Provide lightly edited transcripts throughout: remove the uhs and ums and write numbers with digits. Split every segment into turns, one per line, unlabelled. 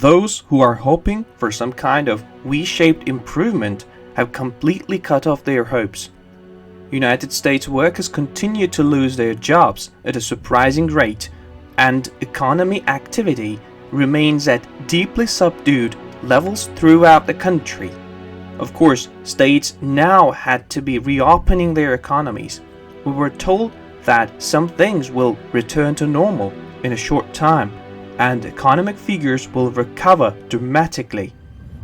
Those who are hoping for some kind of V-shaped improvement have completely cut off their hopes. United States workers continue to lose their jobs at a surprising rate, and economy activity remains at deeply subdued levels throughout the country. Of course, states now had to be reopening their economies. We were told that some things will return to normal in a short time, and economic figures will recover dramatically.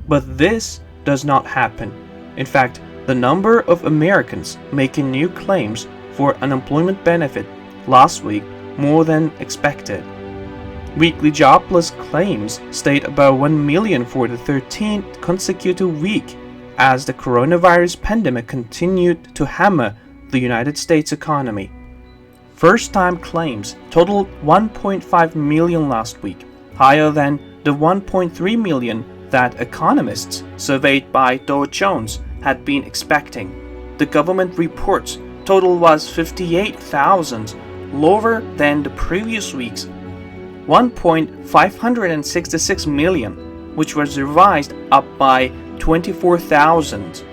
But this does not happen. In fact, the number of Americans making new claims for unemployment benefit last week more than expected. Weekly jobless claims stayed above 1 million for the 13th consecutive week as the coronavirus pandemic continued to hammer the United States economy. First-time claims totaled 1.5 million last week, higher than the 1.3 million that economists surveyed by Dow Jones had been expecting. The government report's total was 58,000, lower than the previous week's 1.566 million, which was revised up by 24,000.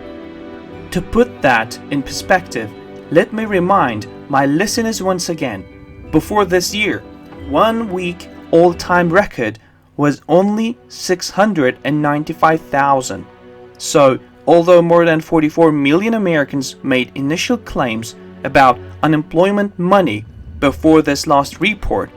To put that in perspective, let me remind my listeners once again, before this year, 1 week all-time record was only 695,000. So, although more than 44 million Americans made initial claims about unemployment money before this last report,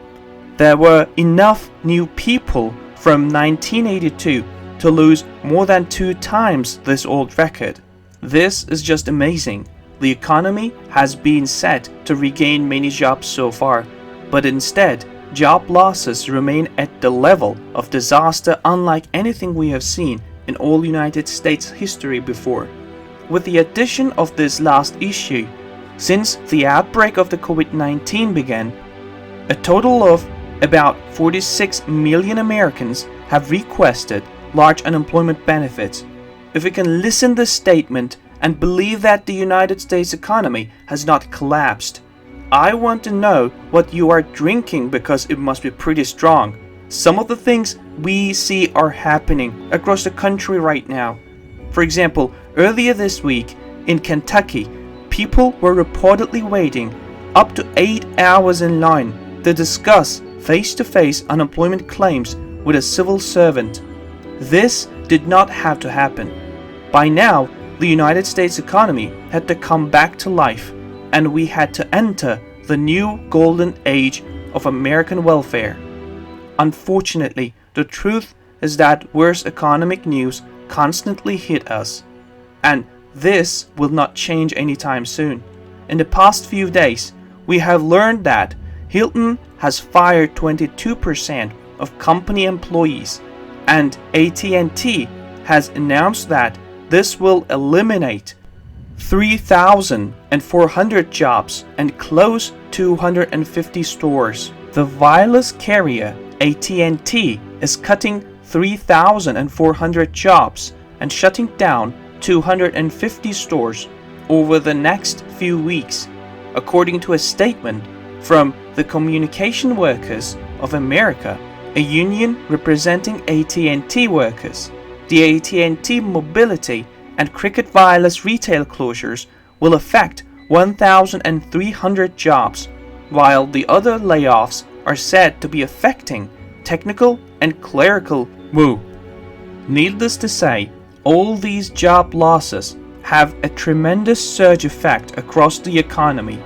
there were enough new people from 1982 to lose more than 2 times this old record. This is just amazing. The economy has been set to regain many jobs so far, but instead, job losses remain at the level of disaster unlike anything we have seen in all United States history before. With the addition of this last issue, since the outbreak of the COVID-19 began, a total of about 46 million Americans have requested large unemployment benefits. If we can listen to this statement and believe that the United States economy has not collapsed, I want to know what you are drinking because it must be pretty strong. Some of the things we see are happening across the country right now. For example, earlier this week in Kentucky, people were reportedly waiting up to 8 hours in line to discuss face-to-face unemployment claims with a civil servant. This did not have to happen. By now, the United States economy had to come back to life, and we had to enter the new golden age of American welfare. Unfortunately, the truth is that worse economic news constantly hit us, and this will not change anytime soon. In the past few days, we have learned that Hilton has fired 22% of company employees, and AT&T has announced that this will eliminate 3,400 jobs and close 250 stores. The wireless carrier AT&T is cutting 3,400 jobs and shutting down 250 stores over the next few weeks, according to a statement from the Communication Workers of America, a union representing AT&T workers. The AT&T mobility and Cricket Wireless retail closures will affect 1,300 jobs, while the other layoffs are said to be affecting technical and clerical work. Needless to say, all these job losses have a tremendous surge effect across the economy.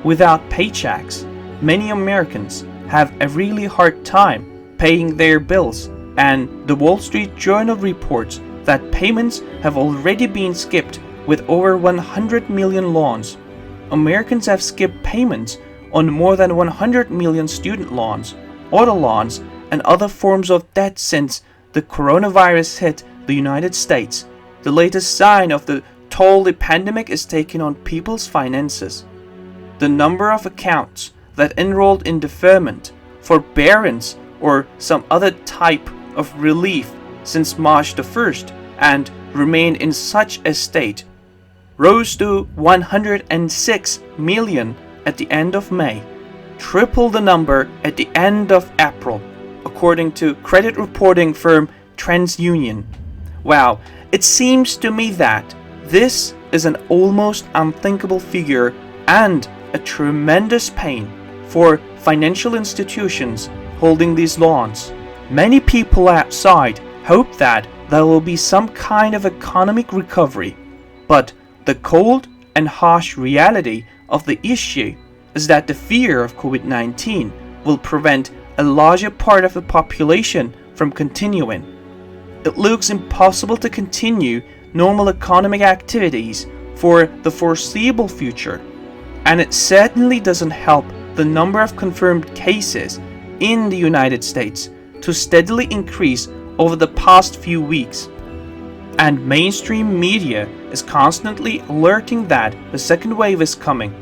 Without paychecks, many Americans have a really hard time paying their bills, and the Wall Street Journal reports that payments have already been skipped with over 100 million loans. Americans have skipped payments on more than 100 million student loans, auto loans, and other forms of debt since the coronavirus hit the United States. The latest sign of the toll the pandemic is taking on people's finances. The number of accounts that enrolled in deferment, forbearance, or some other type of relief since March the 1st and remain in such a state rose to 106 million at the end of May, triple the number at the end of April, according to credit reporting firm TransUnion. Wow, it seems to me that this is an almost unthinkable figure and a tremendous pain for financial institutions holding these loans. Many people outside hope that there will be some kind of economic recovery, but the cold and harsh reality of the issue is that the fear of COVID-19 will prevent a larger part of the population from continuing. It looks impossible to continue normal economic activities for the foreseeable future, and it certainly doesn't help the number of confirmed cases in the United States to steadily increase over the past few weeks. And mainstream media is constantly alerting that the second wave is coming.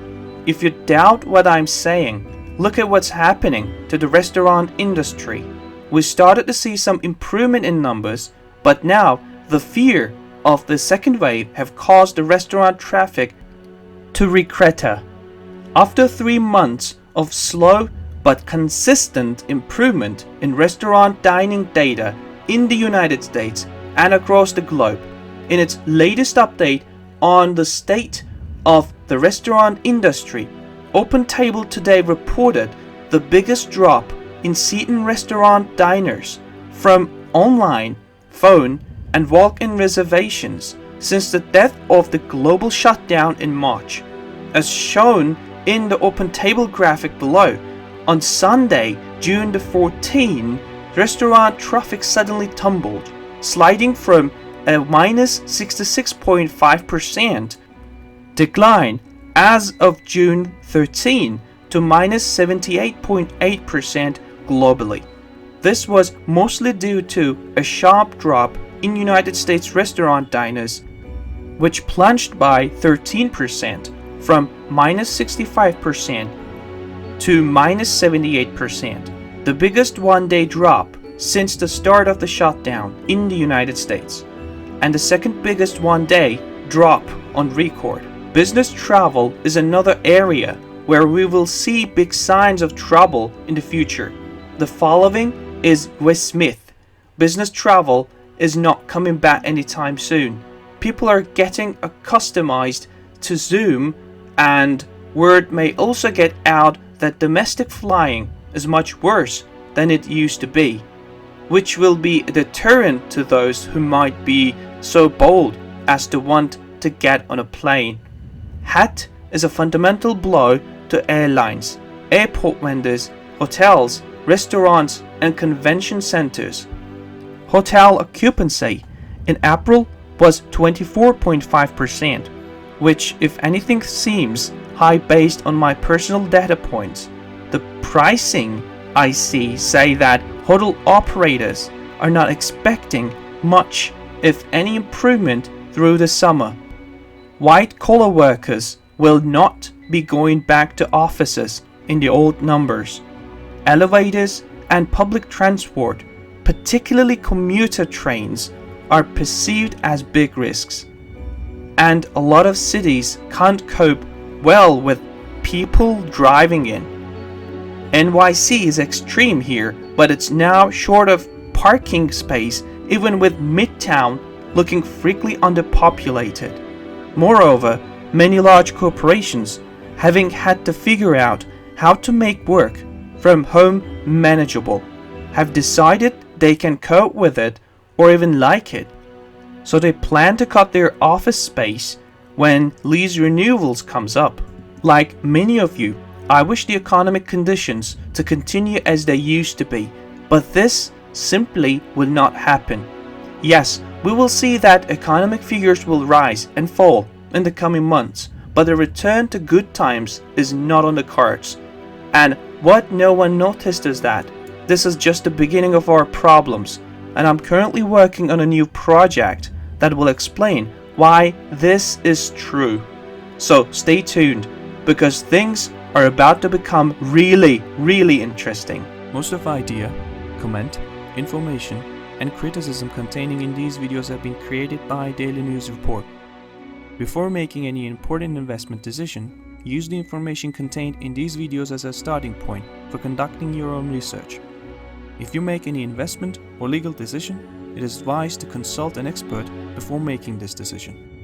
If you doubt what I'm saying, look at what's happening to the restaurant industry. We started to see some improvement in numbers, but now the fear of the second wave have caused the restaurant traffic to recreta. After 3 months of slow but consistent improvement in restaurant dining data in the United States and across the globe, in its latest update on the state of the restaurant industry, OpenTable today reported the biggest drop in seating restaurant diners from online, phone, and walk-in reservations since the depth of the global shutdown in March. As shown in the OpenTable graphic below, on Sunday, June the 14th, restaurant traffic suddenly tumbled, sliding from a minus 66.5% decline as of June 13 to minus 78.8% globally. This was mostly due to a sharp drop in United States restaurant diners, which plunged by 13% from minus 65% to minus 78%, the biggest one-day drop since the start of the shutdown in the United States, and the second biggest one-day drop on record. Business travel is another area where we will see big signs of trouble in the future. The following is Wes Smith. Business travel is not coming back anytime soon. People are getting accustomed to Zoom, and word may also get out that domestic flying is much worse than it used to be, which will be a deterrent to those who might be so bold as to want to get on a plane. HAT is a fundamental blow to airlines, airport vendors, hotels, restaurants, and convention centers. Hotel occupancy in April was 24.5%, which if anything seems high based on my personal data points. The pricing I see say that hotel operators are not expecting much, if any, improvement through the summer. White-collar workers will not be going back to offices in the old numbers. Elevators and public transport, particularly commuter trains, are perceived as big risks. And a lot of cities can't cope well with people driving in. NYC is extreme here, but it's now short of parking space, even with Midtown looking frequently underpopulated. Moreover, many large corporations, having had to figure out how to make work from home manageable, have decided they can cope with it or even like it. So they plan to cut their office space when lease renewals comes up. Like many of you, I wish the economic conditions to continue as they used to be, but this simply will not happen. Yes, we will see that economic figures will rise and fall in the coming months, but a return to good times is not on the cards. And what no one noticed is that this is just the beginning of our problems, and I'm currently working on a new project that will explain why this is true. So stay tuned, because things are about to become really interesting. Most of the idea, comment, information, and criticism containing in these videos have been created by Daily News Report. Before making any important investment decision, use the information contained in these videos as a starting point for conducting your own research. If you make any investment or legal decision, it is advised to consult an expert before making this decision.